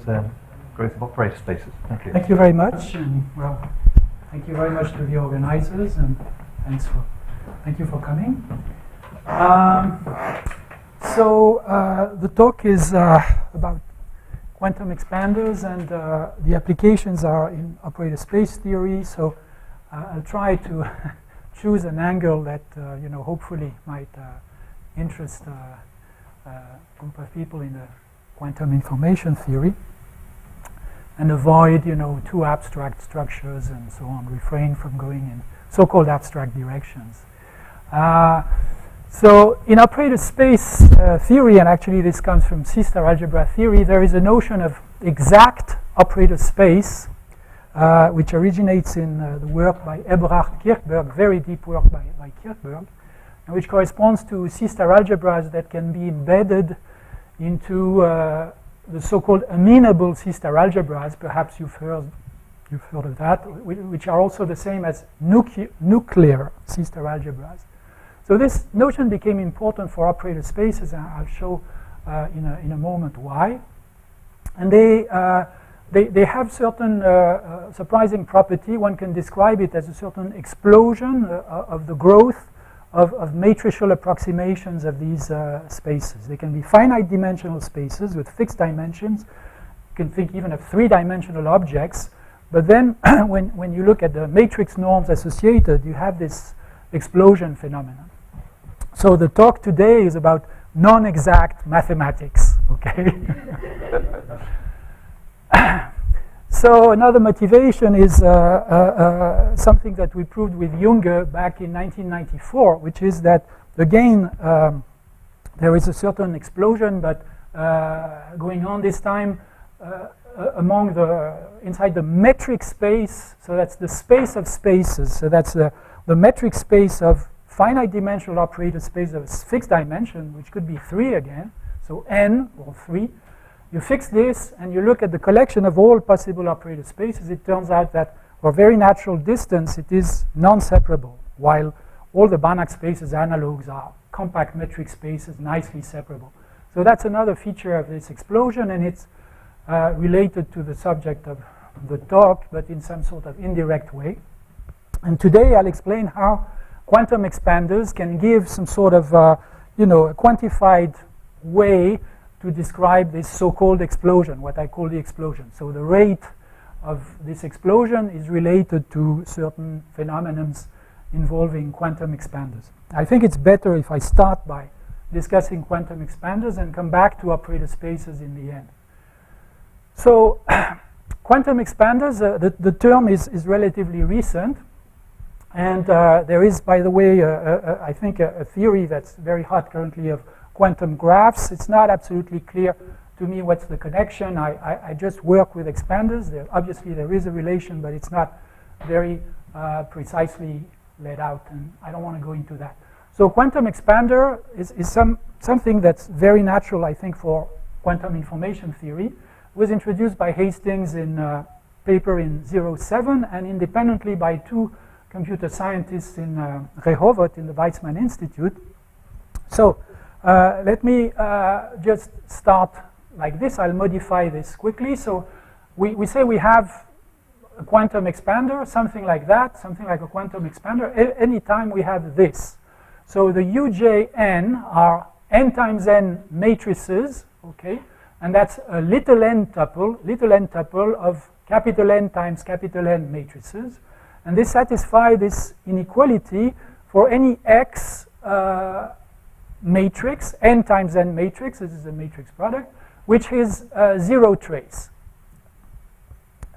Growth of operator spaces. Thank you. Thank you very much, and well, thank you very much to the organizers, and thank you for coming. The talk is about quantum expanders, and the applications are in operator space theory. So I'll try to choose an angle that hopefully might interest a group of people in the quantum information theory, and avoid, too abstract structures and so on, refrain from going in so-called abstract directions. So in operator space theory, and actually this comes from C-star algebra theory, there is a notion of exact operator space, which originates in the work by Eberhard-Kirchberg, very deep work by Kirchberg, and which corresponds to C-star algebras that can be embedded into the so-called amenable C-star algebras. Perhaps you've heard of that, which are also the same as nuclear C-star algebras. So this notion became important for operator spaces, and I'll show in a moment why. And they have certain surprising property. One can describe it as a certain explosion of the growth of matricial approximations of these spaces. They can be finite dimensional spaces with fixed dimensions. You can think even of three-dimensional objects. But then when you look at the matrix norms associated, you have this explosion phenomenon. So the talk today is about non-exact mathematics, okay? So another motivation is something that we proved with Junge back in 1994, which is that, again, there is a certain explosion, but going on this time inside the metric space. So that's the space of spaces. So that's the metric space of finite dimensional operator space of fixed dimension, which could be 3 again, so n or 3. You fix this and you look at the collection of all possible operator spaces. It turns out that for very natural distance it is non-separable, while all the Banach spaces analogues are compact metric spaces, nicely separable. So that's another feature of this explosion, and it's related to the subject of the talk, but in some sort of indirect way. And today I'll explain how quantum expanders can give some sort of a quantified way to describe this so-called explosion, what I call the explosion. So the rate of this explosion is related to certain phenomena involving quantum expanders. I think it's better if I start by discussing quantum expanders and come back to operator spaces in the end. So quantum expanders, the term is relatively recent. And there is, by the way, I think a theory that's very hot currently of quantum graphs. It's not absolutely clear to me what's the connection. I just work with expanders. Obviously, there is a relation, but it's not very precisely laid out, and I don't want to go into that. So quantum expander is something that's very natural, I think, for quantum information theory. It was introduced by Hastings in a paper in 2007, and independently by two computer scientists in Rehovot in the Weizmann Institute. So let me just start like this. I'll modify this quickly. So we say we have a quantum expander, something like that, something like a quantum expander, anytime we have this. So the UJN are n times n matrices, okay? And that's a little n tuple of capital N times capital N matrices. And they satisfy this inequality for any X matrix, n times n matrix, this is a matrix product, which is zero trace.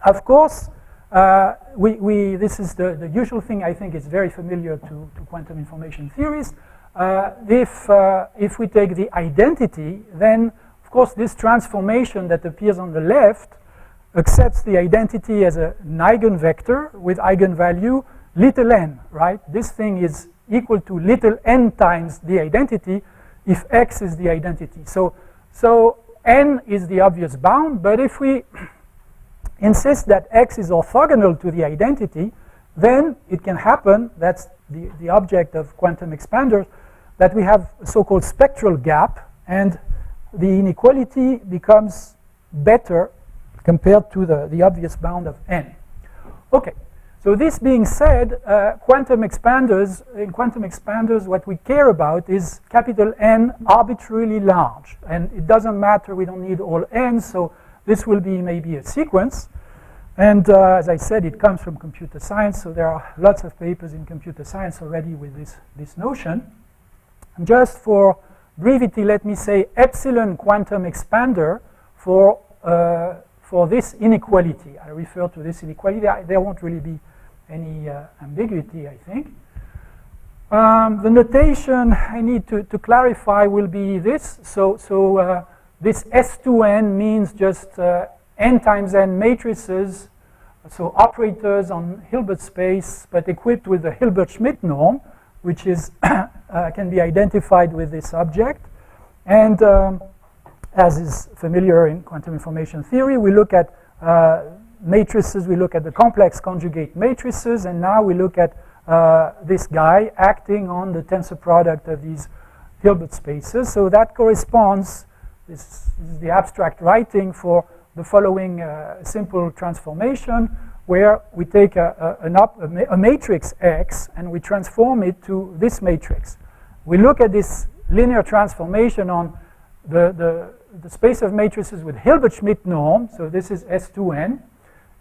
Of course, this is the usual thing I think is very familiar to quantum information theories. If we take the identity, then of course this transformation that appears on the left accepts the identity as an eigenvector with eigenvalue little n, right? This thing is equal to little n times the identity if x is the identity. So n is the obvious bound, but if we insist that x is orthogonal to the identity, then it can happen, that's the object of quantum expanders, that we have a so-called spectral gap, and the inequality becomes better compared to the obvious bound of n. Okay, so this being said, in quantum expanders, what we care about is capital N arbitrarily large. And it doesn't matter, we don't need all n, so this will be maybe a sequence. And as I said, it comes from computer science, so there are lots of papers in computer science already with this notion. And just for brevity, let me say epsilon quantum expander for this inequality. I refer to this inequality. There won't really be any ambiguity, I think. The notation I need to clarify will be this. So this S2n means just n times n matrices, so operators on Hilbert space, but equipped with the Hilbert-Schmidt norm, which is can be identified with this object. And as is familiar in quantum information theory, we look at matrices, we look at the complex conjugate matrices, and now we look at this guy acting on the tensor product of these Hilbert spaces. So that corresponds, this is the abstract writing for the following simple transformation, where we take a matrix X and we transform it to this matrix. We look at this linear transformation on the space of matrices with Hilbert-Schmidt norm, so this is S2n,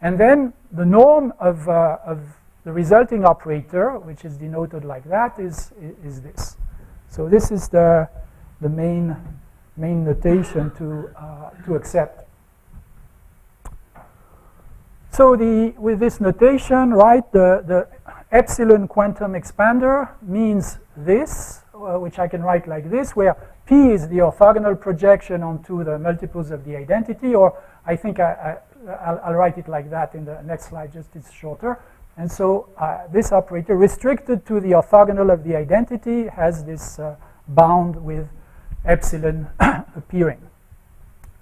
and then the norm of the resulting operator, which is denoted like that, is this. So this is the main notation to accept. So with this notation, right, the epsilon quantum expander means this, which I can write like this, where P is the orthogonal projection onto the multiples of the identity, or I think I'll write it like that in the next slide, just it's shorter. And so this operator, restricted to the orthogonal of the identity, has this bound with epsilon appearing.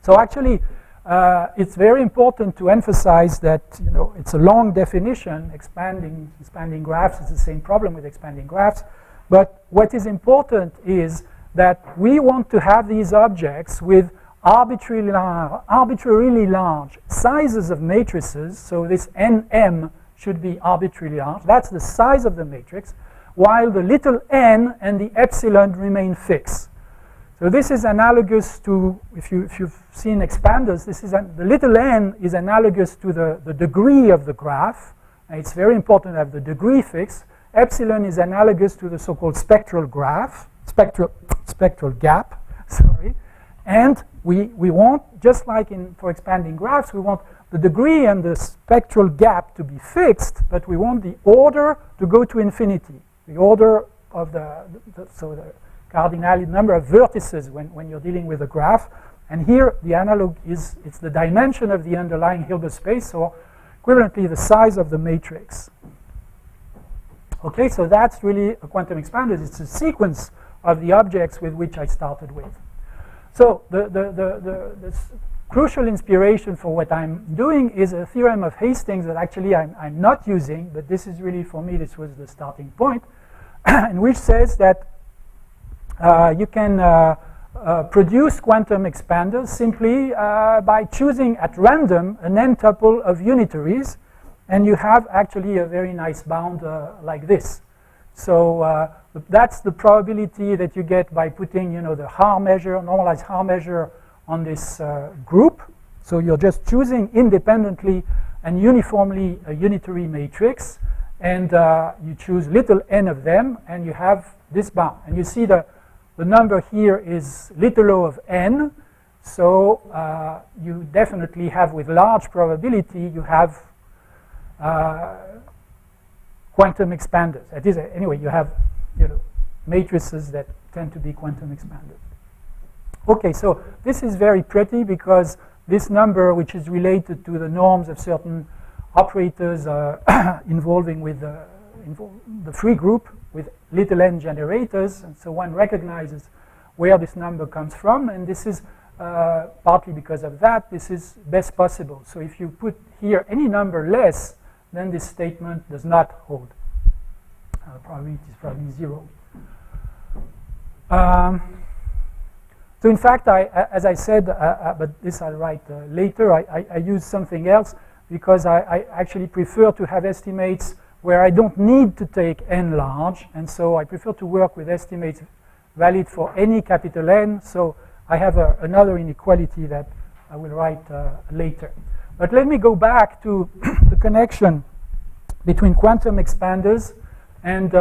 So actually, it's very important to emphasize that, you know, it's a long definition. Expanding graphs is the same problem with expanding graphs. But what is important is that we want to have these objects with arbitrarily large sizes of matrices. So this NM should be arbitrarily large. That's the size of the matrix, while the little n and the epsilon remain fixed. So this is analogous to, if you've seen expanders, the little n is analogous to the degree of the graph. And it's very important to have the degree fixed. Epsilon is analogous to the so-called spectral graph, spectral gap, sorry. And we want, just like for expanding graphs, we want the degree and the spectral gap to be fixed, but we want the order to go to infinity. The order of the cardinality, number of vertices when you're dealing with a graph. And here the analog is, it's the dimension of the underlying Hilbert space, or equivalently the size of the matrix. Okay, so that's really a quantum expander. It's a sequence of the objects with which I started with. So the crucial inspiration for what I'm doing is a theorem of Hastings that actually I'm not using, but this is really, for me, this was the starting point, and which says that you can produce quantum expanders simply by choosing at random an n-tuple of unitaries, and you have actually a very nice bound like this. So that's the probability that you get by putting, you know, the Haar measure, normalized Haar measure on this group. So you're just choosing independently and uniformly a unitary matrix, and you choose little n of them, and you have this bound. And you see the number here is little o of n, so you definitely have, with large probability, you have quantum expanders. That is, anyway, you have, you know, matrices that tend to be quantum expanders. Okay, so this is very pretty because this number, which is related to the norms of certain operators involving with the free group with little n generators, and so one recognizes where this number comes from, and this is partly because of that, this is best possible. So if you put here any number less, then this statement does not hold. Probability is probably 0. So So in fact, as I said, but this I'll write later, I use something else because I actually prefer to have estimates where I don't need to take n large, and so I prefer to work with estimates valid for any capital N. So I have another inequality that I will write later. But let me go back to the connection between quantum expanders and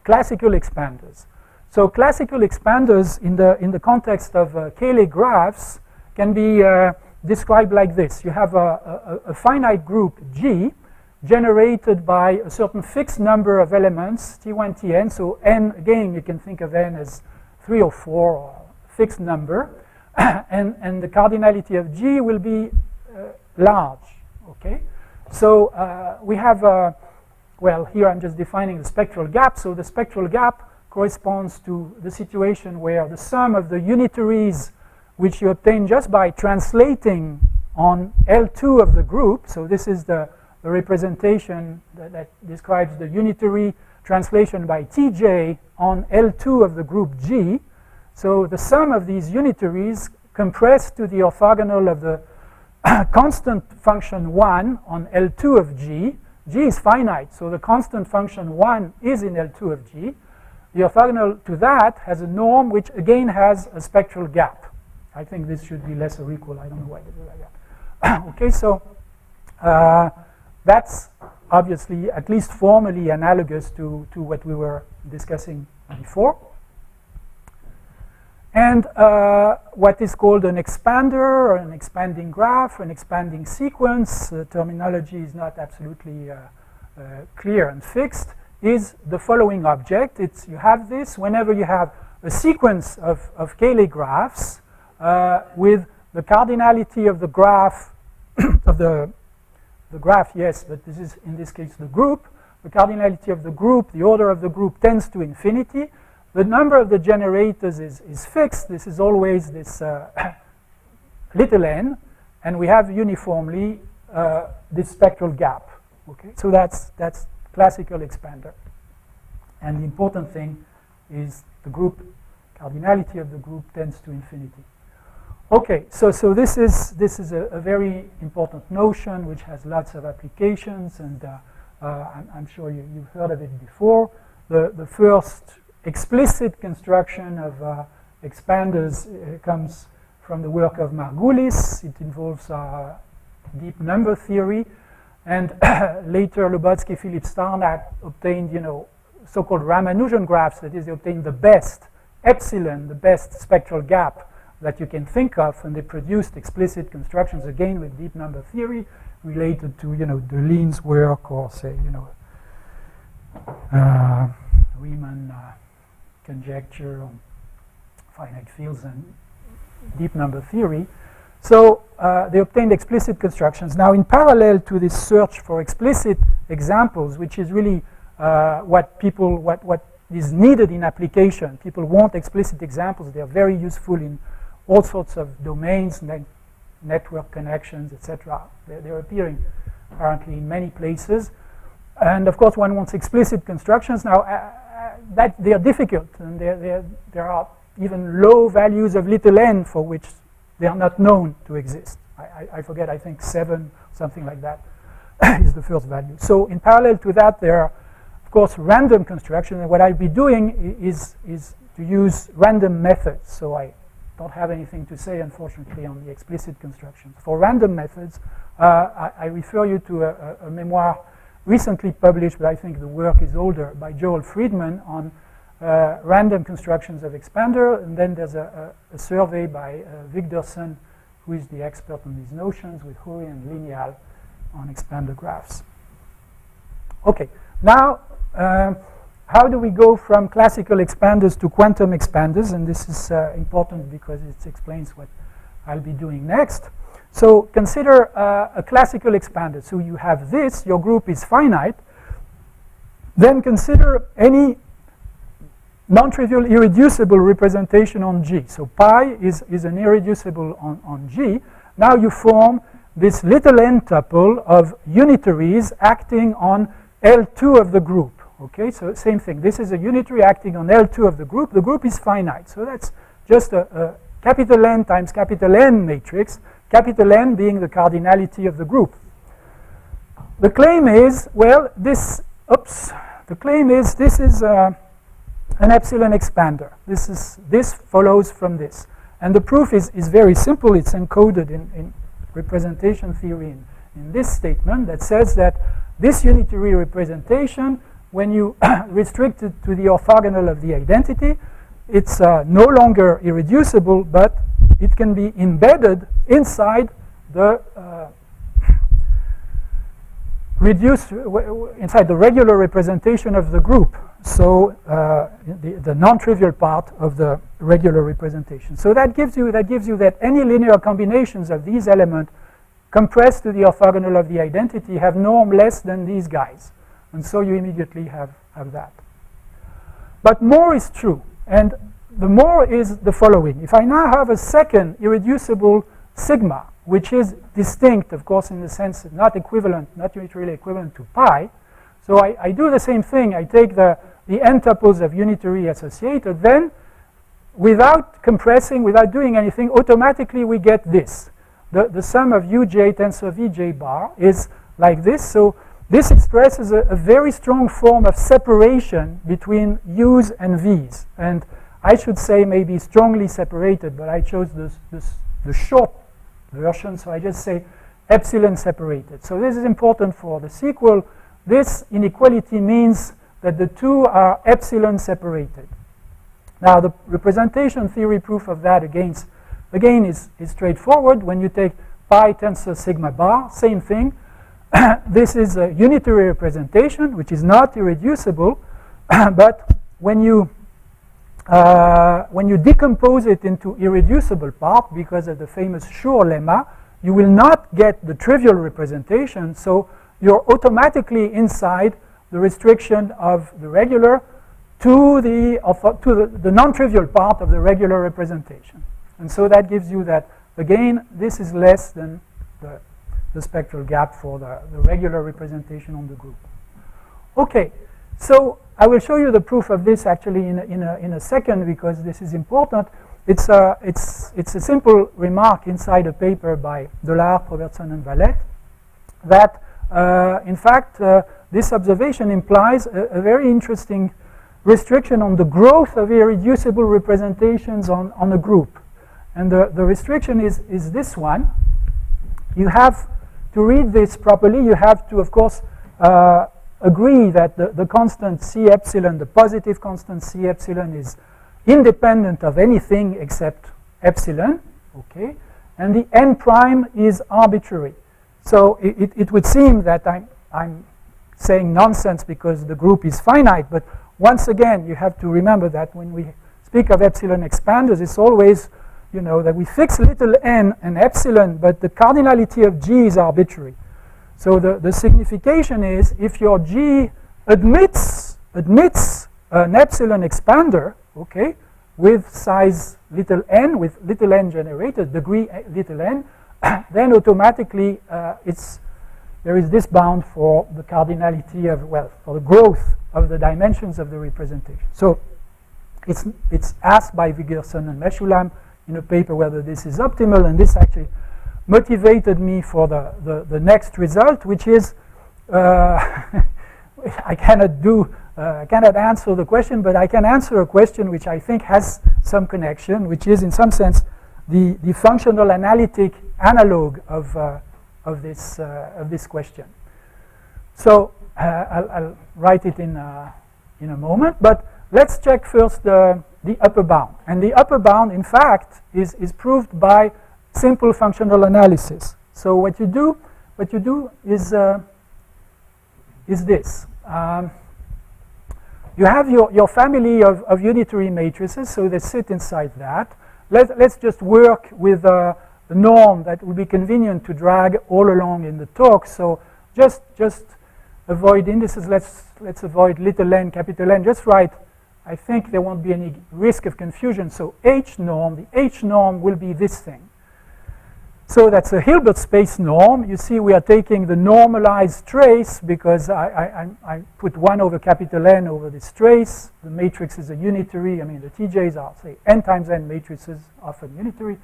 classical expanders. So classical expanders in the context of Cayley graphs can be described like this. You have a finite group G generated by a certain fixed number of elements, T1, Tn. So n, again, you can think of n as 3 or 4 or a fixed number. and the cardinality of G will be large, okay? So we have, well, here I'm just defining the spectral gap. So the spectral gap corresponds to the situation where the sum of the unitaries which you obtain just by translating on L2 of the group. So this is the representation that describes the unitary translation by Tj on L2 of the group G. So the sum of these unitaries compressed to the orthogonal of the constant function 1 on L2 of G. G is finite, so the constant function 1 is in L2 of G. The orthogonal to that has a norm which again has a spectral gap. I think this should be less or equal. I don't know why they do like that. Okay, so that's obviously at least formally analogous to what we were discussing before. And what is called an expander or an expanding graph, an expanding sequence, terminology is not absolutely clear and fixed, is the following object. You have this whenever you have a sequence of Cayley graphs with the cardinality of the graph of the graph, yes, but this is in this case the group. The cardinality of the group, the order of the group tends to infinity. The number of the generators is fixed. This is always this little n, and we have uniformly this spectral gap. Okay, so that's classical expander. And the important thing is the group, cardinality of the group tends to infinity. Okay, so this is a very important notion which has lots of applications, and I'm sure you've heard of it before. The first explicit construction of expanders comes from the work of Margulis. It involves deep number theory, and later Lubotsky, Philip Starnak obtained, so-called Ramanujan graphs. That is, they obtained the best epsilon, the best spectral gap that you can think of, and they produced explicit constructions again with deep number theory related to, Deline's work, or say, Riemann conjecture on finite fields and deep number theory. So they obtained explicit constructions. Now, in parallel to this search for explicit examples, which is really what is needed in application. People want explicit examples. They are very useful in all sorts of domains, network connections, etc. They're appearing apparently in many places. And of course, one wants explicit constructions. Now, that they are difficult, and there are even low values of little n for which they are not known to exist. I forget, I think 7, something like that, is the first value. So in parallel to that, there are, of course, random construction. And what I'll be doing is to use random methods. So I don't have anything to say, unfortunately, on the explicit constructions. For random methods, I refer you to a memoir recently published, but I think the work is older, by Joel Friedman on random constructions of expander. And then there's a survey by Vigderson, who is the expert on these notions, with Huri and Lineal on expander graphs. Okay, now how do we go from classical expanders to quantum expanders? And this is important because it explains what I'll be doing next. So consider a classical expander. So you have this, your group is finite. Then consider any non-trivial irreducible representation on G. So pi is an irreducible on G. Now you form this little n tuple of unitaries acting on L2 of the group. Okay, so same thing. This is a unitary acting on L2 of the group. The group is finite. So that's just a capital N times capital N matrix, capital N being the cardinality of the group. The claim is, well, this is an epsilon expander. This follows from this. And the proof is very simple. It's encoded in representation theory in this statement that says that this unitary representation, when you restrict it to the orthogonal of the identity, it's no longer irreducible, but it can be embedded inside the inside the regular representation of the group. So the non-trivial part of the regular representation. So that gives you that any linear combinations of these elements compressed to the orthogonal of the identity have norm less than these guys. And so you immediately have that. But more is true. And the more is the following. If I now have a second irreducible sigma, which is distinct, of course, in the sense that not unitarily equivalent to pi, so I do the same thing. I take the n tuples of unitary associated, then without compressing, without doing anything, automatically we get this. The sum of uj tensor vj bar is like this. So this expresses a very strong form of separation between u's and v's. And I should say maybe strongly separated, but I chose the short version, so I just say epsilon separated. So this is important for the sequel. This inequality means that the two are epsilon separated. Now the representation theory proof of that again is straightforward. When you take pi tensor sigma bar, same thing. This is a unitary representation, which is not irreducible, but when you decompose it into irreducible part, because of the famous Schur lemma, you will not get the trivial representation, so you're automatically inside the restriction of the regular to the non-trivial part of the regular representation. And so that gives you that, again, this is less than the spectral gap for the regular representation on the group. Okay, so I will show you the proof of this actually in a second, because this is important. It's a simple remark inside a paper by Delard, Robertson, and Valette that in fact this observation implies a very interesting restriction on the growth of irreducible representations on a group. And the restriction is this one. You have to read this properly. You have to, of course, agree that the constant C epsilon, the positive constant C epsilon, is independent of anything except epsilon, okay? And the n prime is arbitrary. So it would seem that I'm saying nonsense because the group is finite, but once again, you have to remember that when we speak of epsilon expanders, it's always, you know, that we fix little n and epsilon, but the cardinality of G is arbitrary. So the signification is if your G admits an epsilon expander, okay, with size little n, with little n generated, degree little n, then automatically there is this bound for the cardinality of, well, for the growth of the dimensions of the representation. So it's asked by Wiggerson and Meshulam in a paper whether this is optimal, and this actually motivated me for the next result, which is I cannot answer the question, but I can answer a question which I think has some connection, which is in some sense the functional analytic analog of this question. So I'll write it in a moment, but let's check first the upper bound. And the upper bound, in fact, is proved by simple functional analysis. So what you do is this. You have your family of unitary matrices, so they sit inside that. Let's just work with the norm that would be convenient to drag all along in the talk. So just avoid indices. Let's avoid little n, capital N. Just write. I think there won't be any risk of confusion. So H norm, the H norm will be this thing. So that's a Hilbert space norm. You see we are taking the normalized trace because I put 1 over capital N over this trace. The matrix is a unitary. I mean, the TJs are, say, n times n matrices, often unitary,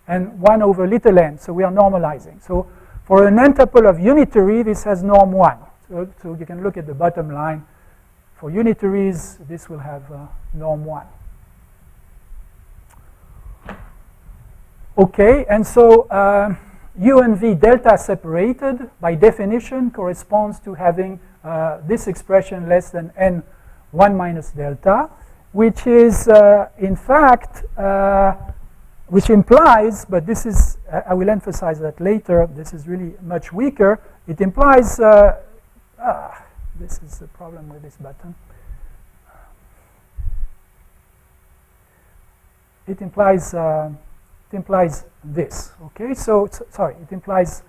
and 1 over little n. So we are normalizing. So for an n tuple of unitary, this has norm 1. So you can look at the bottom line. For unitaries, this will have norm 1. Okay, and so U and V delta separated, by definition, corresponds to having this expression less than n 1 minus delta, which is, in fact, which implies, but this is, I will emphasize that later, this is really much weaker. It implies, this is the problem with this button. It implies this, okay? So, sorry, it implies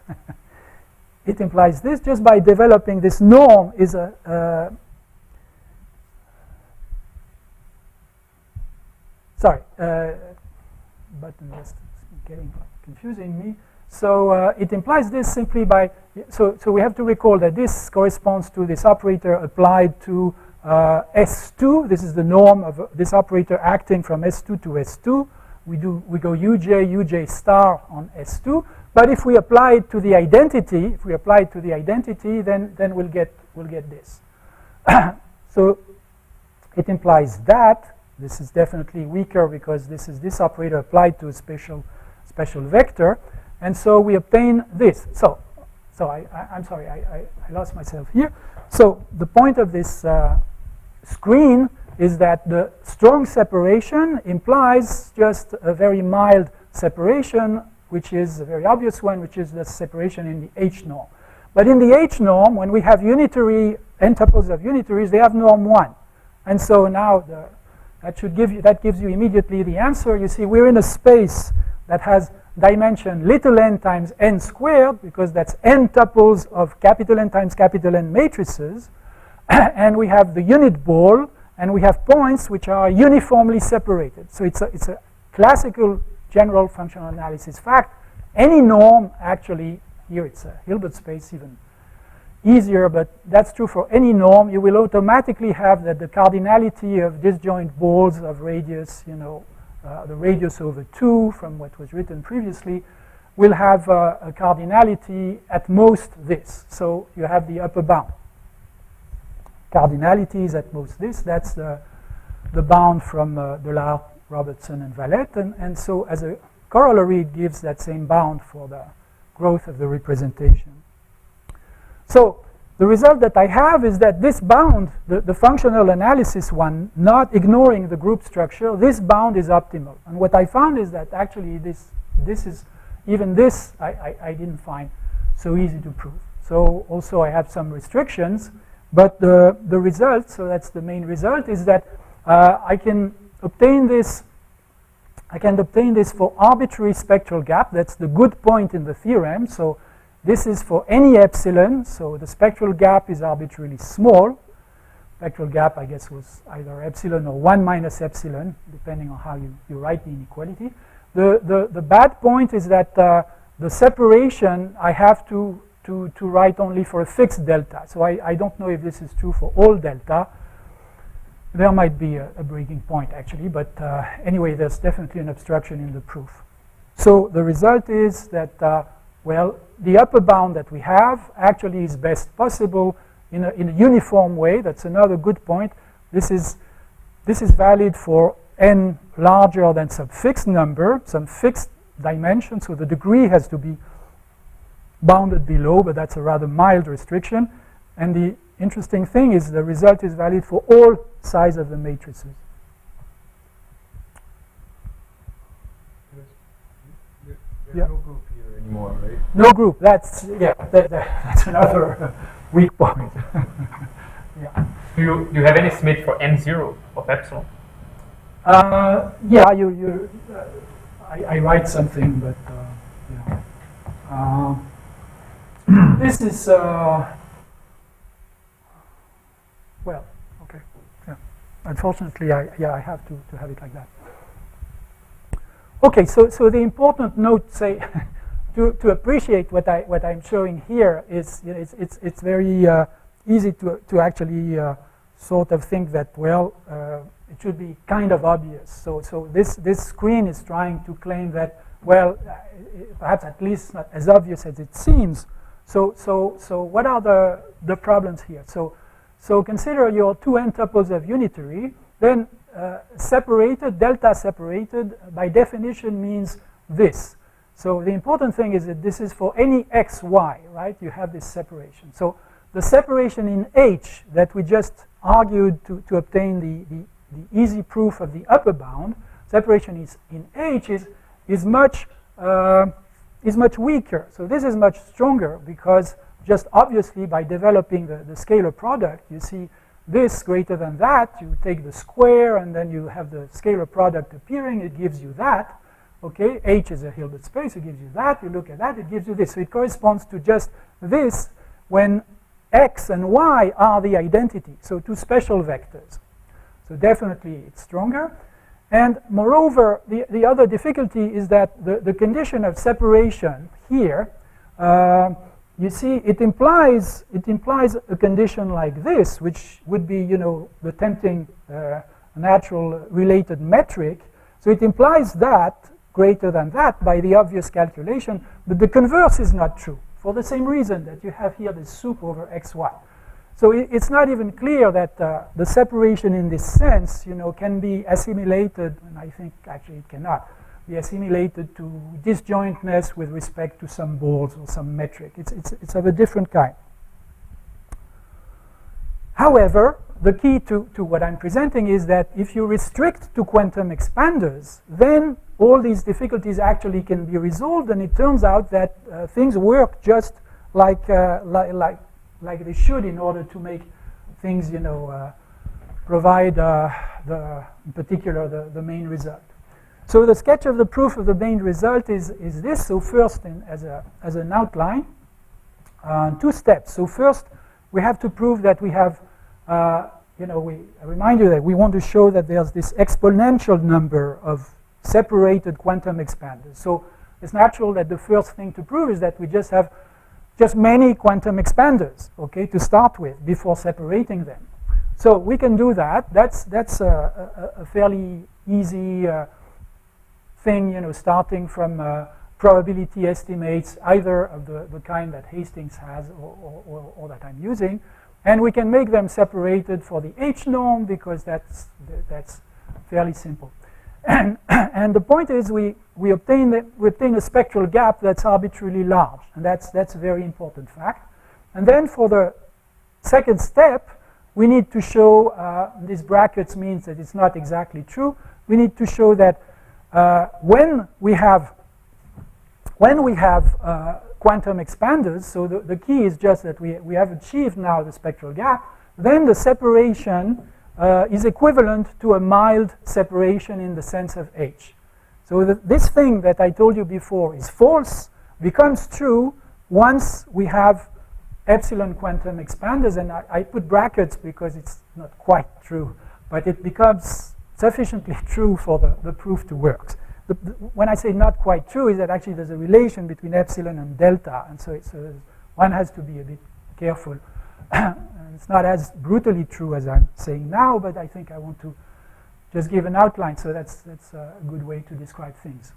it implies this just by developing this norm is a sorry, button was getting confusing me. So it implies this simply by, so we have to recall that this corresponds to this operator applied to S2. This is the norm of this operator acting from S2 to S2. We go uj star on S2. But if we apply it to the identity, then we'll get this. So it implies that. This is definitely weaker because this is this operator applied to a special vector. And so we obtain this. So I'm sorry, I lost myself here. So the point of this screen is that the strong separation implies just a very mild separation, which is a very obvious one, which is the separation in the H norm. But in the H norm, when we have unitary n tuples of unitaries, they have norm 1. And so now that gives you immediately the answer. You see, we're in a space that has dimension little n times n squared, because that's n tuples of capital N times capital N matrices. And we have the unit ball, and we have points which are uniformly separated. So it's a classical general functional analysis fact. Any norm, actually, here it's a Hilbert space, even easier, but that's true for any norm. You will automatically have that the cardinality of disjoint balls of radius, the radius over 2 from what was written previously, will have a cardinality at most this. So you have the upper bound. Cardinality is at most this. That's the bound from Dollard, Robertson, and Valette. And so as a corollary, it gives that same bound for the growth of the representation. So the result that I have is that this bound, the functional analysis one, not ignoring the group structure, this bound is optimal. And what I found is that actually this is, even this I didn't find so easy to prove. So also I have some restrictions, but the result, so that's the main result, is that I can obtain this for arbitrary spectral gap. That's the good point in the theorem. So this is for any epsilon, so the spectral gap is arbitrarily small. Spectral gap, I guess, was either epsilon or 1 minus epsilon, depending on how you write the inequality. The bad point is that the separation I have to write only for a fixed delta. So I don't know if this is true for all delta. There might be a breaking point, actually, but anyway, there's definitely an obstruction in the proof. So the result is that, well, the upper bound that we have actually is best possible in a uniform way. That's another good point. This is valid for n larger than some fixed number, some fixed dimension. So the degree has to be bounded below, but that's a rather mild restriction. And the interesting thing is the result is valid for all size of the matrices. There's no group here anymore, right? No group. That's that's another weak point. Yeah. Do you have any estimate for n0 of epsilon? Yeah, I write something, but yeah. This is well, okay. Yeah. Unfortunately, I have to have it like that. Okay, so the important note, say, to appreciate what I'm showing here is, you know, it's very easy to actually sort of think that, well, it should be kind of obvious. So this screen is trying to claim that, well, perhaps at least not as obvious as it seems. So what are the problems here? So consider your two n-tuples of unitary, then separated, delta separated, by definition means this. So the important thing is that this is for any x, y, right? You have this separation. So the separation in H that we just argued to obtain the easy proof of the upper bound, separation is in H is much weaker. So this is much stronger because just obviously by developing the scalar product, you see this greater than that, you take the square and then you have the scalar product appearing, it gives you that. Okay, H is a Hilbert space, it gives you that, you look at that, it gives you this. So it corresponds to just this when x and y are the identity, so two special vectors. So definitely it's stronger. And moreover, the other difficulty is that the condition of separation here, you see, it implies a condition like this, which would be, you know, the tempting natural related metric. So it implies that greater than that by the obvious calculation, but the converse is not true for the same reason that you have here this soup over xy. So it's not even clear that the separation in this sense, you know, can be assimilated, and I think actually it cannot be assimilated to disjointness with respect to some balls or some metric. It's of a different kind. However, the key to what I'm presenting is that if you restrict to quantum expanders, then all these difficulties actually can be resolved, and it turns out that things work just like they should in order to make things, you know, provide in particular the main result. So the sketch of the proof of the main result is this. So first, as an outline, two steps. So first, we have to prove that we have, you know, I remind you that we want to show that there's this exponential number of separated quantum expanders. So it's natural that the first thing to prove is that we just have many quantum expanders, okay, to start with before separating them. So we can do that. That's a fairly easy thing, you know, starting from probability estimates, either of the kind that Hastings has or that I'm using, and we can make them separated for the H norm because that's fairly simple. And the point is we obtain a spectral gap that's arbitrarily large, and that's a very important fact. And then for the second step, we need to show, these brackets means that it's not exactly true. We need to show that when we have quantum expanders, so the key is just that we have achieved now the spectral gap, then the separation is equivalent to a mild separation in the sense of H. So this thing that I told you before is false becomes true once we have epsilon quantum expanders, and I put brackets because it's not quite true, but it becomes sufficiently true for the proof to work. When I say not quite true, is that actually there's a relation between epsilon and delta, and so one has to be a bit careful. And it's not as brutally true as I'm saying now, but I think I want to just give an outline, so that's a good way to describe things.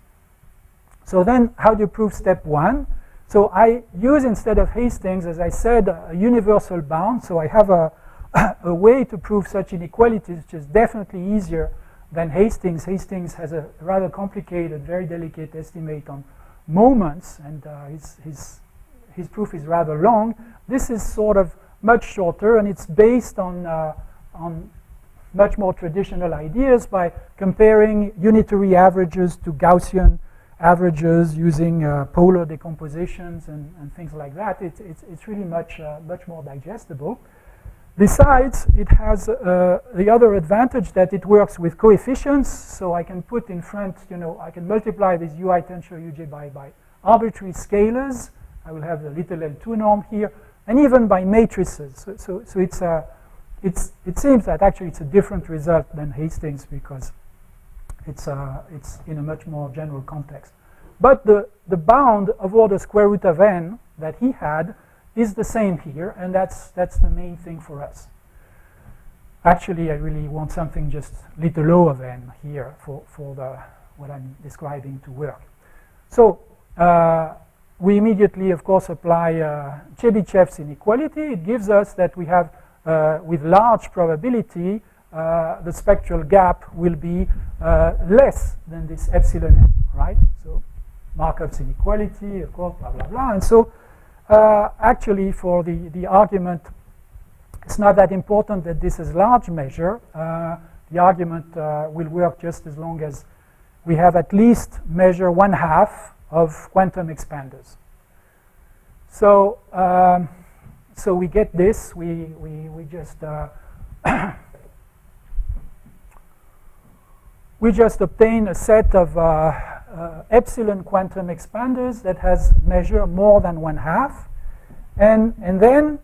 So then, how do you prove step one? So I use, instead of Hastings, as I said, a universal bound. So I have a way to prove such inequalities, which is definitely easier than Hastings. Hastings has a rather complicated, very delicate estimate on moments, and his proof is rather long. This is sort of much shorter, and it's based on much more traditional ideas by comparing unitary averages to Gaussian averages using polar decompositions and things like that. It's really much more digestible. Besides, it has the other advantage that it works with coefficients, so I can put in front, you know, I can multiply this ui tensor uj by arbitrary scalars. I will have the little L2 norm here, and even by matrices. So it seems that actually it's a different result than Hastings because it's in a much more general context. But the the bound of order square root of n that he had is the same here, and that's the main thing for us. Actually, I really want something just little o of n here for what I'm describing to work. So we immediately, of course, apply Chebyshev's inequality. It gives us that we have, with large probability, the spectral gap will be less than this epsilon n, right? So Markov's inequality, of course, blah, blah, blah. And so actually, for the argument, it's not that important that this is large measure. The argument will work just as long as we have at least measure 1/2 of quantum expanders. So so we get this. We just we just obtain a set of epsilon quantum expanders that has measure more than 1/2, and then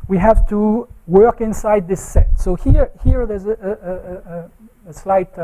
we have to work inside this set. So here there's a slight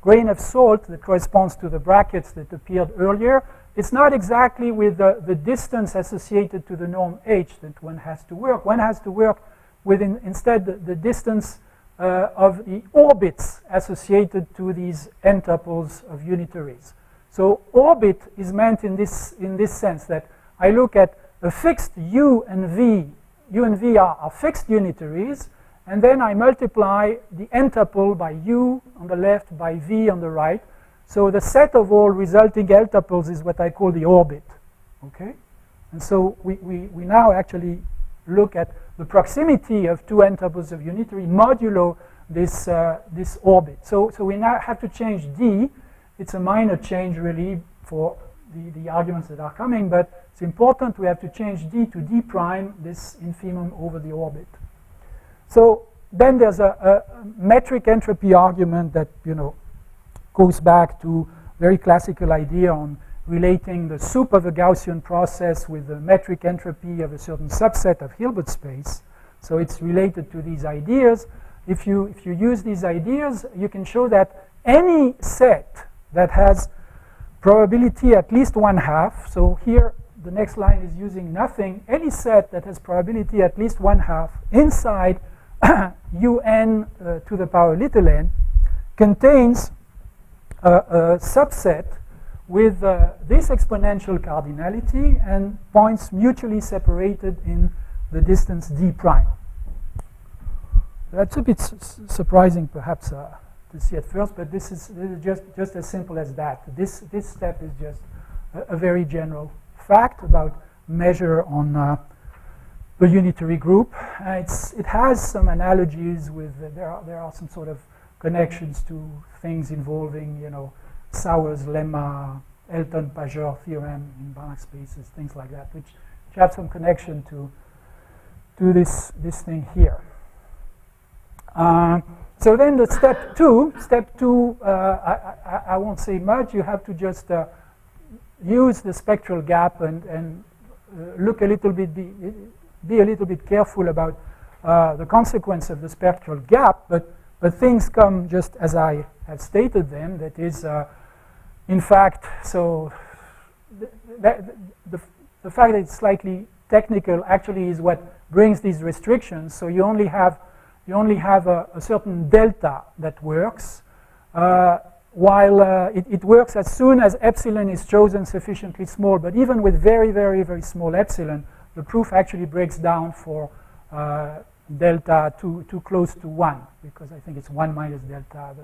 grain of salt that corresponds to the brackets that appeared earlier. It's not exactly with the distance associated to the norm h that one has to work. One has to work with instead the distance of the orbits associated to these n-tuples of unitaries. So orbit is meant in this sense that I look at a fixed u and v. U and v are fixed unitaries, and then I multiply the n-tuple by u on the left, by v on the right. So the set of all resulting L-tuples is what I call the orbit. Okay? And so we now actually look at the proximity of two n-tuples of unitary modulo this orbit. So we now have to change d. It's a minor change really for the arguments that are coming, but it's important. We have to change d to d prime, this infimum over the orbit. So then there's a metric entropy argument that, you know, goes back to very classical idea on relating the soup of a Gaussian process with the metric entropy of a certain subset of Hilbert space. So it's related to these ideas. If you use these ideas, you can show that any set that has probability at least 1/2, so here the next line is using nothing, any set that has probability at least 1/2 inside un to the power little n contains a subset with this exponential cardinality and points mutually separated in the distance d prime. That's a bit surprising perhaps to see at first, but this is just as simple as that. This step is just a very general fact about measure on the unitary group. It has some analogies with, there are some sort of connections to things involving, you know, Sauer's lemma, Elton-Pajor theorem in Banach spaces, things like that, which have some connection to this thing here. So then the step two, I won't say much. You have to just use the spectral gap and look a little bit, be a little bit careful about the consequence of the spectral gap, but things come just as I have stated them. That is, in fact, so the fact that it's slightly technical actually is what brings these restrictions. So you only have a certain delta that works, while it works as soon as epsilon is chosen sufficiently small. But even with very, very, very small epsilon, the proof actually breaks down for delta too close to 1, because I think it's 1 minus delta,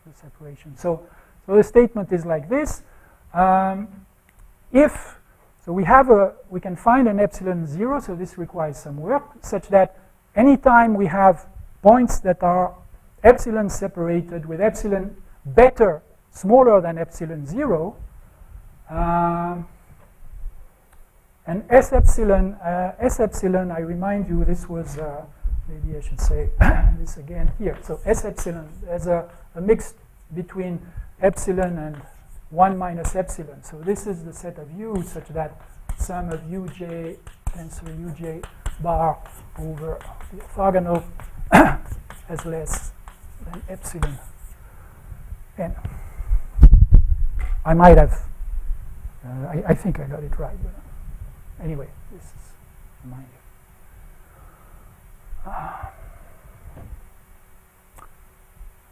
the separation. So the statement is like this. We can find an epsilon 0, so this requires some work, such that anytime we have points that are epsilon separated with epsilon better, smaller than epsilon 0, and S epsilon, I remind you, this was, maybe I should say this again here. So S epsilon has a mix between epsilon and 1 minus epsilon. So this is the set of U such that sum of uj tensor uj bar over the orthogonal as less than epsilon n. I might have I think I got it right. But anyway, this is mine.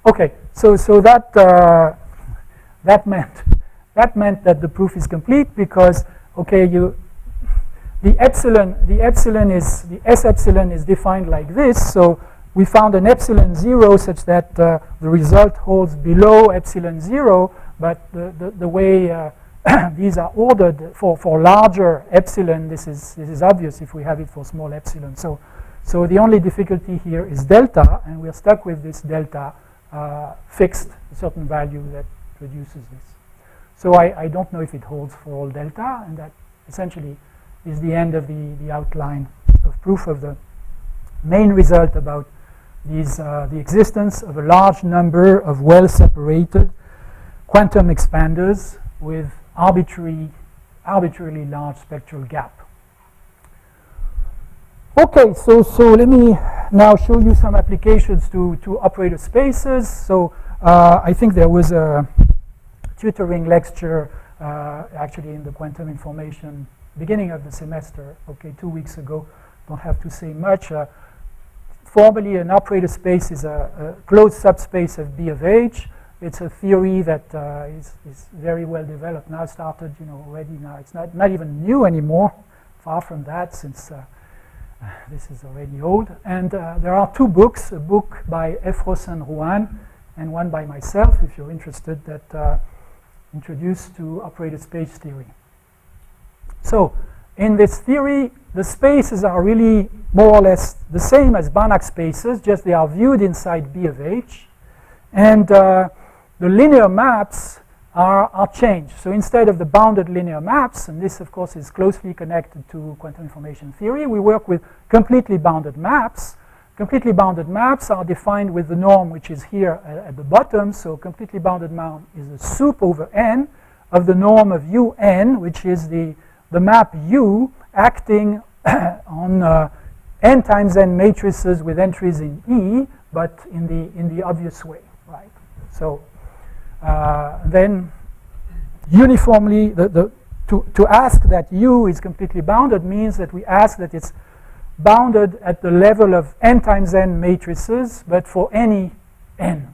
Okay, so that that meant that the proof is complete because the S epsilon is defined like this. So we found an epsilon 0 such that the result holds below epsilon 0, but the way these are ordered for larger epsilon, this is obvious if we have it for small epsilon. So the only difficulty here is delta, and we're stuck with this delta fixed, a certain value that produces this. So I don't know if it holds for all delta, and that essentially is the end of the outline of proof of the main result about these, the existence of a large number of well-separated quantum expanders with arbitrarily large spectral gap. Okay, so let me now show you some applications to operator spaces. So I think there was a tutoring lecture actually in the quantum information beginning of the semester, 2 weeks ago. Don't have to say much. Formally, an operator space is a closed subspace of B of H. It's a theory that is very well developed now, started already now. It's not even new anymore, far from that, since this is already old. And there are 2 books, a book by Efros and Ruan, and one by myself, if you're interested, that introduce to operator space theory. So in this theory, the spaces are really more or less the same as Banach spaces, just they are viewed inside B of H. And the linear maps are changed. So instead of the bounded linear maps, and this of course is closely connected to quantum information theory, we work with completely bounded maps. Completely bounded maps are defined with the norm which is here at the bottom. So completely bounded map is a sup over n of the norm of un, which is the map U acting on n times n matrices with entries in E, but in the obvious way, right? So then uniformly, to ask that U is completely bounded means that we ask that it's bounded at the level of n times n matrices, but for any n.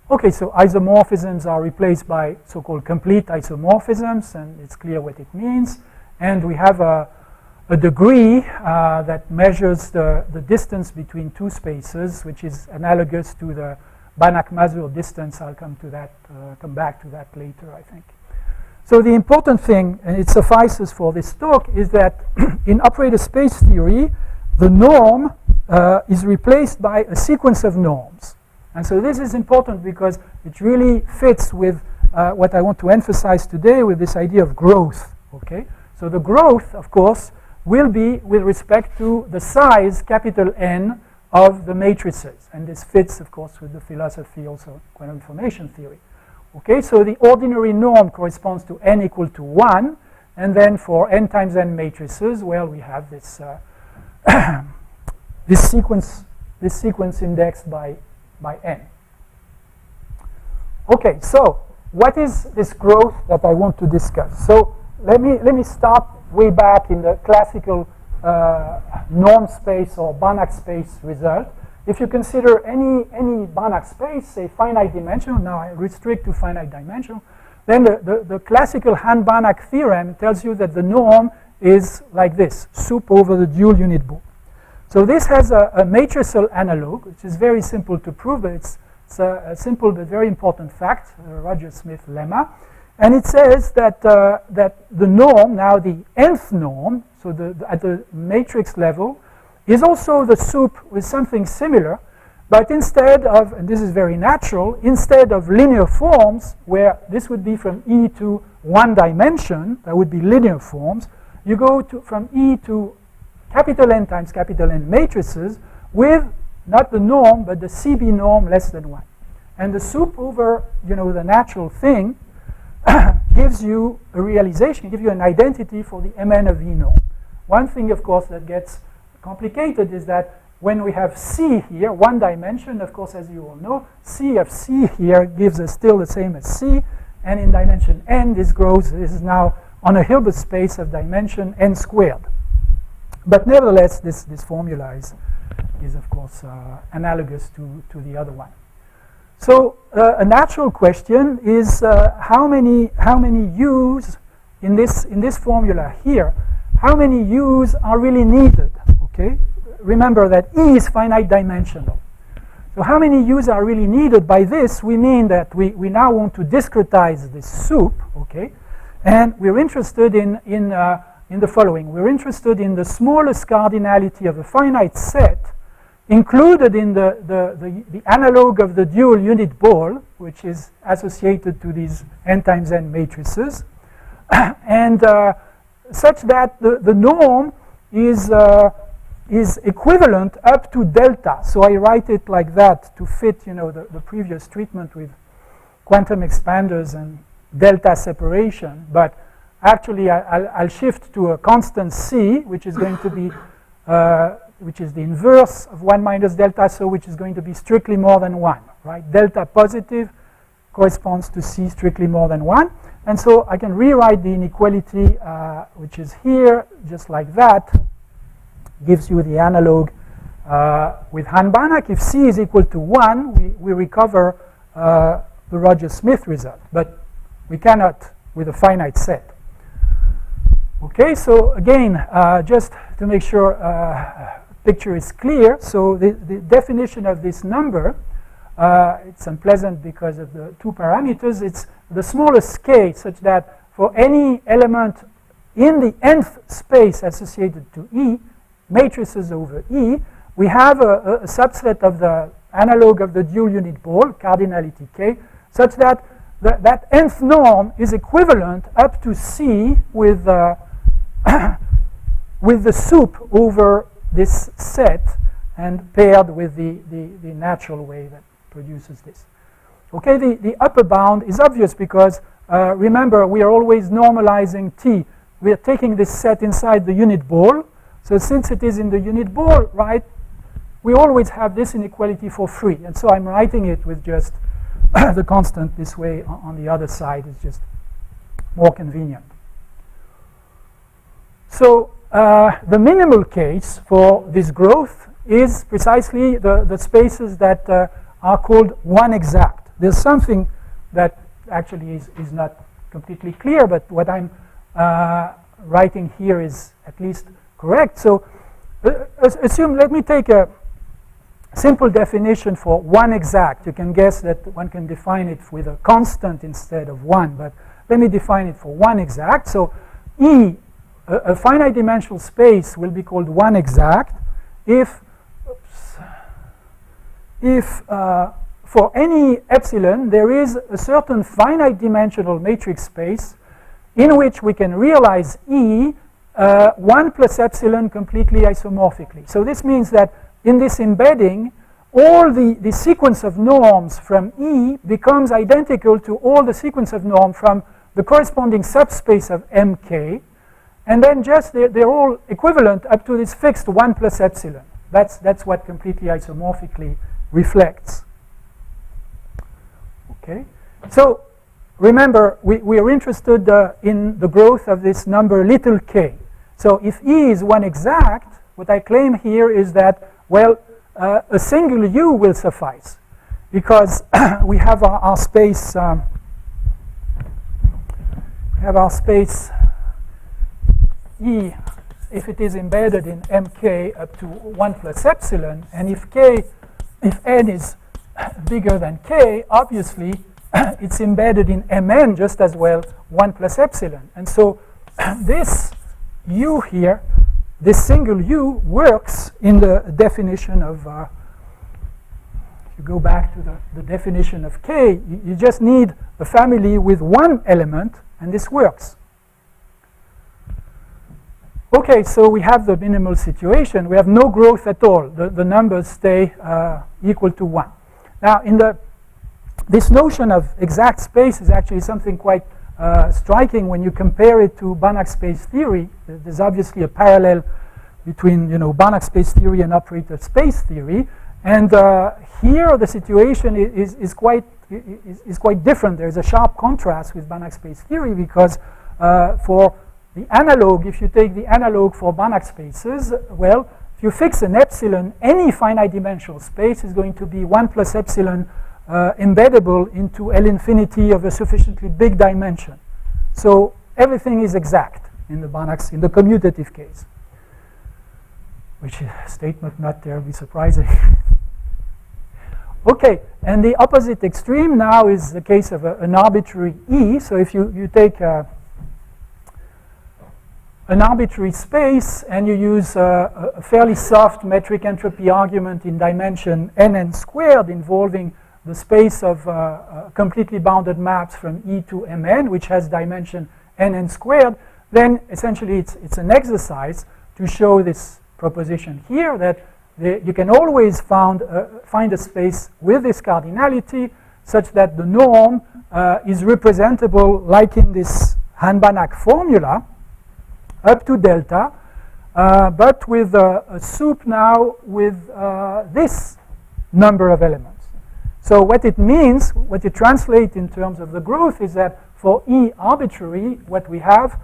Okay, so isomorphisms are replaced by so-called complete isomorphisms, and it's clear what it means. And we have a degree that measures the distance between 2 spaces, which is analogous to the Banach-Mazur distance. I'll come back to that later, I think. So the important thing, and it suffices for this talk, is that in operator space theory, the norm is replaced by a sequence of norms. And so this is important because it really fits with what I want to emphasize today with this idea of growth. Okay? So the growth, of course, will be with respect to the size, capital N, of the matrices. And this fits, of course, with the philosophy also, quantum information theory. Okay, so the ordinary norm corresponds to n equal to 1. And then for n times n matrices, well, we have this, this sequence indexed by n. Okay, so what is this growth that I want to discuss? So let me start way back in the classical norm space or Banach space result. If you consider any Banach space, say finite dimensional, now I restrict to finite dimensional, then the classical Han-Banach theorem tells you that the norm is like this, sup over the dual unit bool. So this has a matricial analog, which is very simple to prove, but it's a simple but very important fact, Roger Smith lemma. And it says that, that the norm, now the nth norm, so at the matrix level, is also the sup with something similar, but instead of, and this is very natural, instead of linear forms, where this would be from E to 1 dimension, that would be linear forms, you go from E to capital N times capital N matrices with not the norm, but the CB norm less than 1. And the sup over, the natural thing gives you a realization, gives you an identity for the Mn of E norm. One thing, of course, that gets complicated is that when we have C here, 1 dimension, of course, as you all know, C of C here gives us still the same as C, and in dimension n, this is now on a Hilbert space of dimension n squared. But nevertheless, this formula is of course analogous to the other one. So a natural question is how many u's in this formula here? How many u's are really needed? Okay, remember that E is finite dimensional. So how many u's are really needed? By this we mean that we now want to discretize this soup. Okay, and we're interested in the following. We're interested in the smallest cardinality of a finite set included in the analog of the dual unit ball, which is associated to these n times n matrices, and such that the norm is equivalent up to delta. So I write it like that to fit, the previous treatment with quantum expanders and delta separation. But actually, I'll shift to a constant c, which is going to be which is the inverse of 1 minus delta, so which is going to be strictly more than 1, right? Delta positive corresponds to c strictly more than 1. And so I can rewrite the inequality, which is here, just like that, gives you the analog with Han-Banach. If c is equal to 1, we recover the Rogers-Smith result, but we cannot with a finite set. Okay, so again, just to make sure picture is clear, so the definition of this number, it's unpleasant because of the two parameters. It's the smallest k, such that for any element in the nth space associated to E, matrices over E, we have a subset of the analog of the dual unit ball, cardinality k, such that that nth norm is equivalent up to C with with the soup over this set and paired with the natural way that produces this. Okay, the upper bound is obvious because remember, we are always normalizing T. We are taking this set inside the unit ball. So since it is in the unit ball, right, we always have this inequality for free. And so I'm writing it with just the constant this way on the other side. It's just more convenient. So the minimal case for this growth is precisely the spaces that are called one exact. There's something that actually is not completely clear, but what I'm writing here is at least correct. So assume, let me take a simple definition for one exact. You can guess that one can define it with a constant instead of one, but let me define it for one exact. So E, a finite dimensional space, will be called one exact if for any epsilon there is a certain finite dimensional matrix space in which we can realize E 1 plus epsilon completely isomorphically. So this means that in this embedding, all the sequence of norms from E becomes identical to all the sequence of norm from the corresponding subspace of MK, and then just they're all equivalent up to this fixed 1 plus epsilon. That's what completely isomorphically reflects. Okay, so remember, we are interested in the growth of this number little k. So if E is one exact, what I claim here is that, well, a single U will suffice, because we have our space. We have our space E, if it is embedded in MK up to 1 plus epsilon, and if n is bigger than k, obviously it's embedded in Mn just as well, 1 plus epsilon. And so this U here, this single U, works in the definition of, if you go back to the definition of K, you just need a family with one element, and this works. Okay, so we have the minimal situation. We have no growth at all. The numbers stay equal to 1. Now, this notion of exact space is actually something quite striking when you compare it to Banach space theory. There's obviously a parallel between, Banach space theory and operator space theory. And here the situation is quite different. There's a sharp contrast with Banach space theory because for the analog, if you take the analog for Banach spaces, well, if you fix an epsilon, any finite dimensional space is going to be 1 plus epsilon embeddable into L infinity of a sufficiently big dimension. So everything is exact in the Banach, in the commutative case, which is a statement not terribly surprising. Okay, and the opposite extreme now is the case of an arbitrary E. So if you take an arbitrary space and you use a fairly soft metric entropy argument in dimension n squared involving the space of completely bounded maps from E to Mn, which has dimension n squared, then essentially it's an exercise to show this proposition here that you can always find a space with this cardinality such that the norm is representable like in this Han-Banach formula up to delta, but with a soup now with this number of elements. So what it means, what it translates in terms of the growth is that for E arbitrary, what we have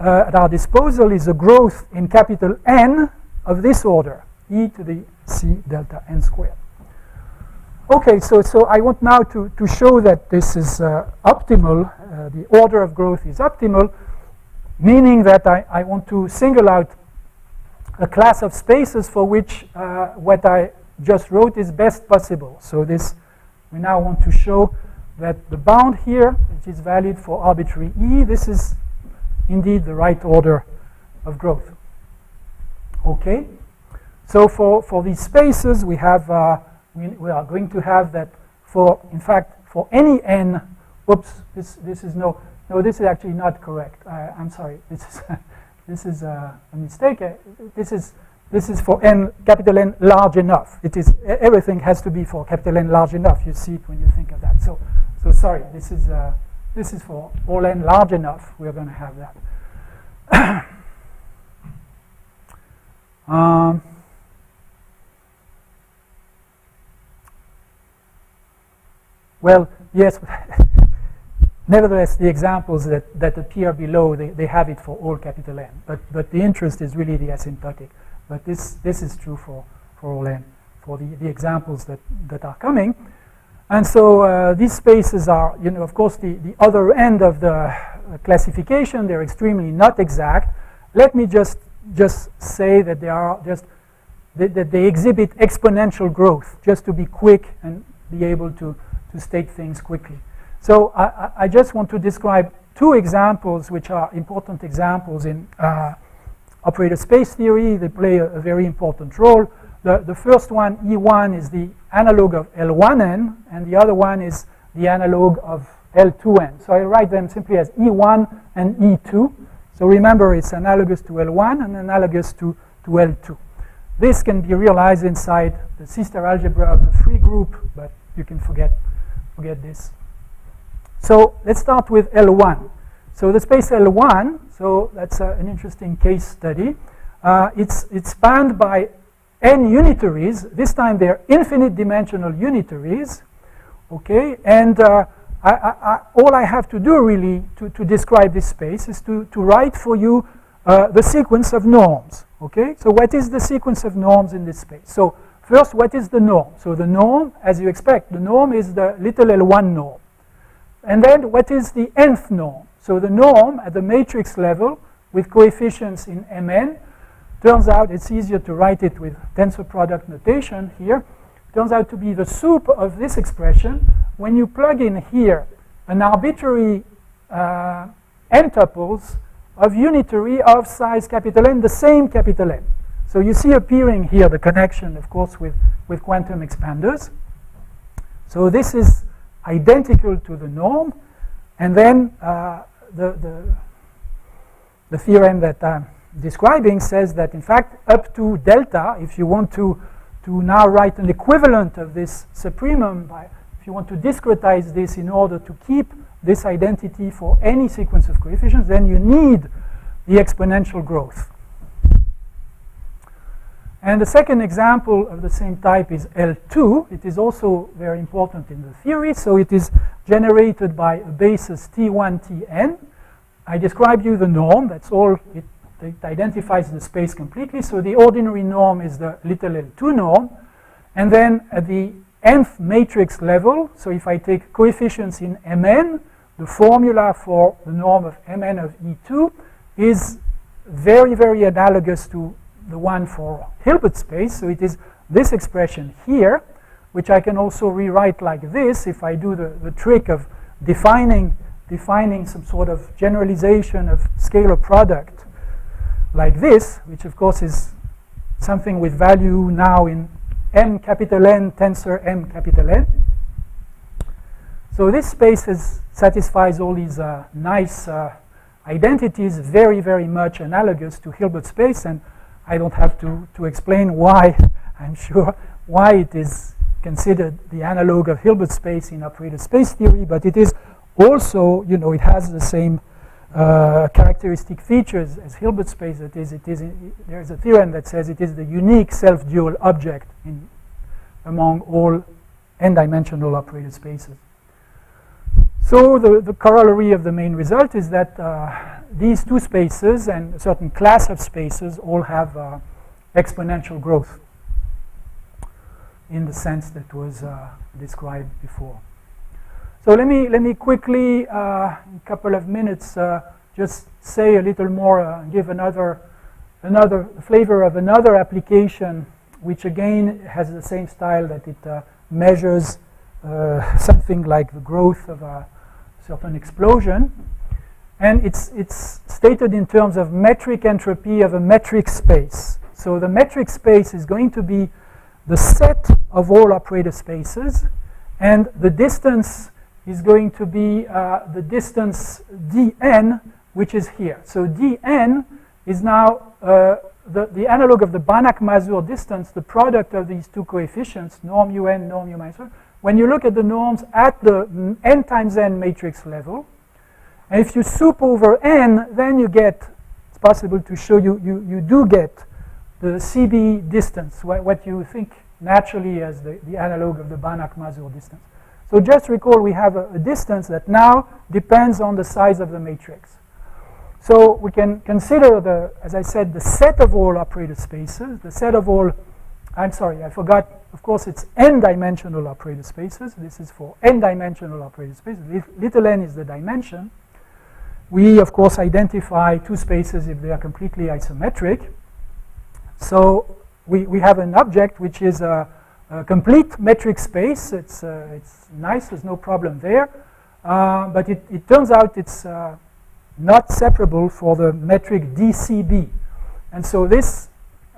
at our disposal is a growth in capital N of this order, E to the C delta n squared. Okay, so I want now to show that this is optimal, the order of growth is optimal, meaning that I want to single out a class of spaces for which what I just wrote is best possible. So this, we now want to show that the bound here, which is valid for arbitrary E, this is indeed the right order of growth. Okay, so for these spaces we have we are going to have that for, in fact, for any n. Whoops, this is no, this is actually not correct. I'm sorry, this is a mistake. This is for n, capital N large enough. It is, everything has to be for capital N large enough. You see it when you think of that. So sorry, this is for all n large enough. We're going to have that. Well, yes. Nevertheless, the examples that appear below, they have it for all capital N. But the interest is really the asymptotic. But this is true for all n, for the examples that are coming. And so these spaces are, of course, the other end of the classification. They're extremely not exact. Let me just say that they are that they exhibit exponential growth, just to be quick and be able to state things quickly. So I just want to describe two examples which are important examples in operator space theory. They play a very important role. The first one, E1, is the analog of L1n, and the other one is the analog of L2n. So I write them simply as E1 and E2. So remember, it's analogous to L1 and analogous to L2. This can be realized inside the C-star algebra of the free group, but you can forget this. So let's start with L1. So the space L1, so that's an interesting case study. It's spanned by n unitaries. This time they're infinite dimensional unitaries. Okay, and all I have to do really to describe this space is to write for you the sequence of norms. Okay, so what is the sequence of norms in this space? So first, what is the norm? So the norm, as you expect, the norm is the little L1 norm. And then what is the nth norm? So the norm at the matrix level with coefficients in Mn, turns out it's easier to write it with tensor product notation here, turns out to be the soup of this expression when you plug in here an arbitrary n tuples of unitary of size capital N, the same capital N. So you see appearing here the connection, of course, with quantum expanders. So this is identical to the norm, and then the theorem that I'm describing says that, in fact, up to delta, if you want to now write an equivalent of this supremum, if you want to discretize this in order to keep this identity for any sequence of coefficients, then you need the exponential growth. And the second example of the same type is L2. It is also very important in the theory. So it is generated by a basis T1, Tn. I described you the norm. That's all. It identifies the space completely. So the ordinary norm is the little L2 norm. And then at the nth matrix level, so if I take coefficients in Mn, the formula for the norm of Mn of E2 is very, very analogous to the one for Hilbert space. So it is this expression here, which I can also rewrite like this if I do the trick of defining some sort of generalization of scalar product like this, which of course is something with value now in M capital N tensor M capital N. So this space satisfies all these nice identities, very, very much analogous to Hilbert space, and I don't have to explain why, I'm sure, why it is considered the analog of Hilbert space in operator space theory, but it is also, you know, it has the same characteristic features as Hilbert space. That is, there is a theorem that says it is the unique self-dual object among all n-dimensional operator spaces. So the corollary of the main result is that these two spaces and a certain class of spaces all have exponential growth in the sense that was described before. So let me quickly, in a couple of minutes, just say a little more, give another flavor of another application, which again has the same style, that it measures something like the growth of a certain explosion. And it's stated in terms of metric entropy of a metric space. So the metric space is going to be the set of all operator spaces, and the distance is going to be the distance dn, which is here. So dn is now the analog of the Banach-Mazur distance, the product of these two coefficients, norm un, norm u minus 1. When you look at the norms at the n times n matrix level, and if you soup over n, then you get, it's possible to show you do get the CB distance, what you think naturally as the analog of the Banach-Mazur distance. So just recall we have a distance that now depends on the size of the matrix. So we can consider as I said, the set of all operator spaces, the set of all, I'm sorry, I forgot, of course it's n-dimensional operator spaces. This is for n-dimensional operator spaces. Little n is the dimension. We, of course, identify two spaces if they are completely isometric. So we have an object which is a complete metric space. It's nice, there's no problem there. But it turns out it's not separable for the metric dCB. And so this,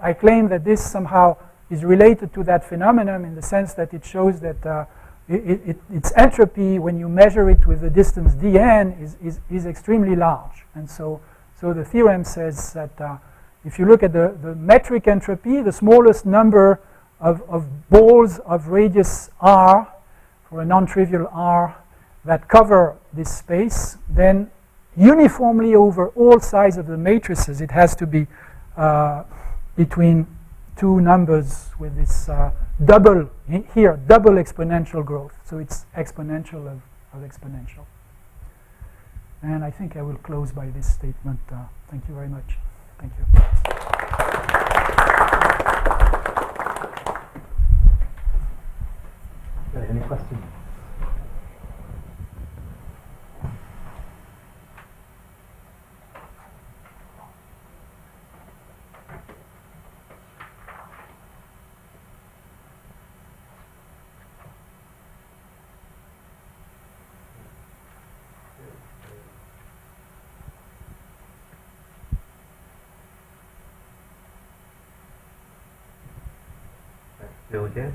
I claim that this somehow is related to that phenomenon in the sense that it shows that its entropy, when you measure it with the distance dn, is extremely large. And so the theorem says that if you look at the metric entropy, the smallest number of balls of radius r, for a non-trivial r, that cover this space, then uniformly over all sides of the matrices, it has to be between two numbers with this double exponential growth. So it's exponential of exponential. And I think I will close by this statement. Thank you very much. Thank you. Okay, any questions? Bill again?